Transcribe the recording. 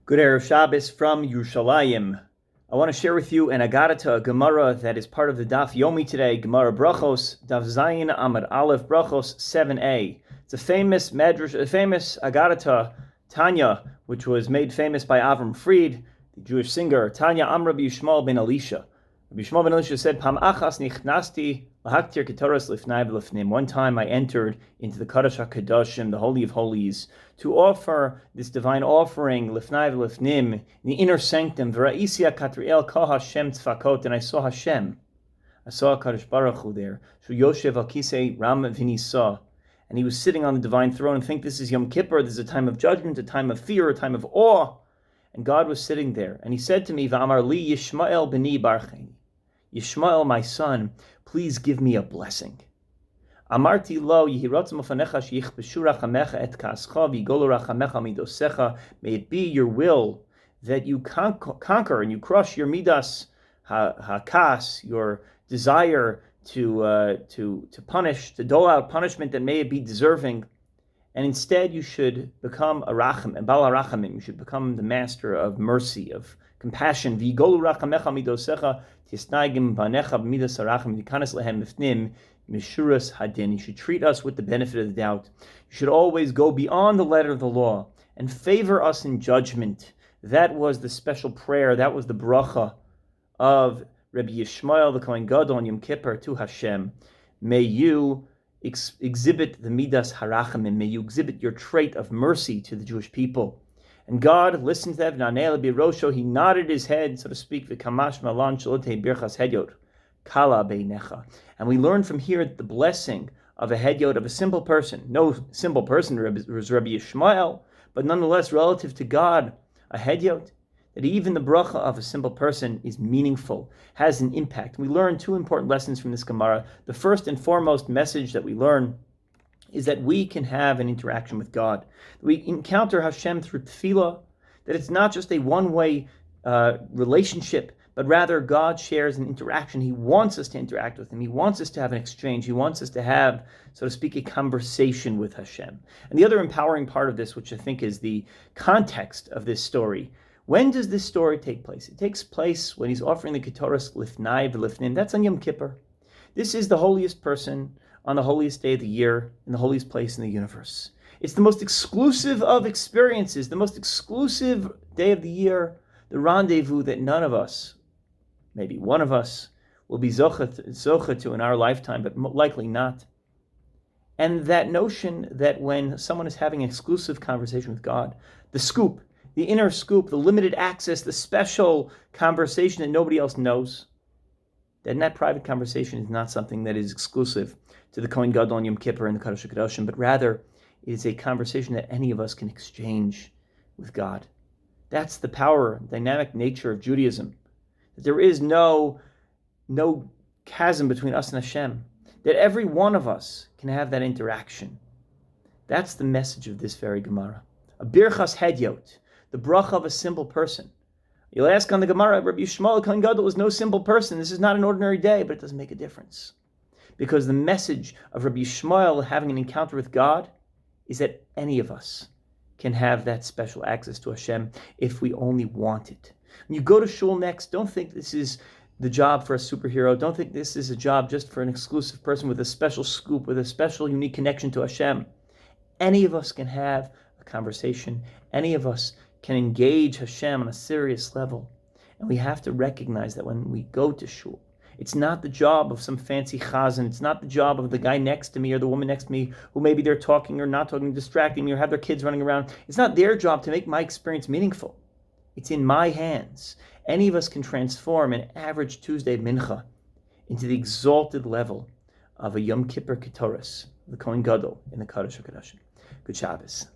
Good Erev Shabbos from Yerushalayim. I want to share with you an Agadata, a Gemara that is part of the Daf Yomi today, Gemara Brachos, Daf Zayin Amud Aleph Brachos 7a. It's a famous Midrash, a famous Agadata, Tanya, which was made famous by Avram Fried, the Jewish singer. Tanya Am Rabbi Yishmael ben Elisha. Rabbi Yishmael ben Elisha said, Pam achas nichnasti lahaktir ketoras lifnai v'lifnim. One time I entered into the Kodesh HaKadoshim, the Holy of Holies, to offer this divine offering, lifnai v'lifnim, in the inner sanctum, v'ra'isia katriel kol Hashem tzvakot, and I saw Hashem. I saw HaKadosh Baruch Hu there. Shu Yoshev al kisei ram v'nisa. And he was sitting on the divine throne. And think this is Yom Kippur, this is a time of judgment, a time of fear, a time of awe. And God was sitting there. And he said to me, V'amar li Yishmael b'ni barcheni. Yishmael, my son, please give me a blessing. Amarti lo yihiratzim ufanecha sheyichbeshu rachamecha et kascha v'yigolu rachamecha midosecha. May it be your will that you conquer and you crush your midas hakas, your desire to punish, to dole out punishment that may be deserving, and instead you should become a racham, and bal rachamim. You should become the master of mercy, of compassion. V'yigolu rachamecha midosecha tisnaigim banecha b'midas haracham v'yikanes lehem mifnim mishuras hadin. You should treat us with the benefit of the doubt. You should always go beyond the letter of the law and favor us in judgment. That was the special prayer. That was the bracha of Rabbi Yishmael, the Kohen Gadol, on Yom Kippur to Hashem. May you exhibit the midas haracham, and may you exhibit your trait of mercy to the Jewish people. And God listened to that. He nodded his head, so to speak. And we learn from here the blessing of a hedyot, of a simple person. No simple person was Rabbi Yishmael, but nonetheless, relative to God, a hedyot, that even the bracha of a simple person is meaningful, has an impact. We learn two important lessons from this Gemara. The first and foremost message that we learn is that we can have an interaction with God. We encounter Hashem through tefillah, that it's not just a one-way relationship, but rather God shares an interaction. He wants us to interact with Him. He wants us to have an exchange. He wants us to have, so to speak, a conversation with Hashem. And the other empowering part of this, which I think is the context of this story, when does this story take place? It takes place when he's offering the Ketoras Lifnai V'Lifnim. That's on Yom Kippur. This is the holiest person on the holiest day of the year, in the holiest place in the universe. It's the most exclusive of experiences, the most exclusive day of the year, the rendezvous that none of us, maybe one of us, will be zocha to in our lifetime, but likely not. And that notion that when someone is having an exclusive conversation with God, the scoop, the inner scoop, the limited access, the special conversation that nobody else knows, then that private conversation is not something that is exclusive to the Kohen Gadol on Yom Kippur and the Kodesh HaKadoshim, but rather it is a conversation that any of us can exchange with God. That's the power, dynamic nature of Judaism. That there is no chasm between us and Hashem. That every one of us can have that interaction. That's the message of this very Gemara. A birchas hedyot, the bracha of a simple person. You'll ask on the Gemara, Rabbi Yishmael Kohen Gadol was no simple person. This is not an ordinary day, but it doesn't make a difference. Because the message of Rabbi Yishmael having an encounter with God is that any of us can have that special access to Hashem if we only want it. When you go to shul next, don't think this is the job for a superhero. Don't think this is a job just for an exclusive person with a special scoop, with a special unique connection to Hashem. Any of us can have a conversation. Any of us can engage Hashem on a serious level. And we have to recognize that when we go to shul, it's not the job of some fancy chazan. It's not the job of the guy next to me or the woman next to me who maybe they're talking or not talking, distracting me, or have their kids running around. It's not their job to make my experience meaningful. It's in my hands. Any of us can transform an average Tuesday mincha into the exalted level of a Yom Kippur Ketoras, the Kohen Gadol in the Kodesh HaKadoshim. Good Shabbos.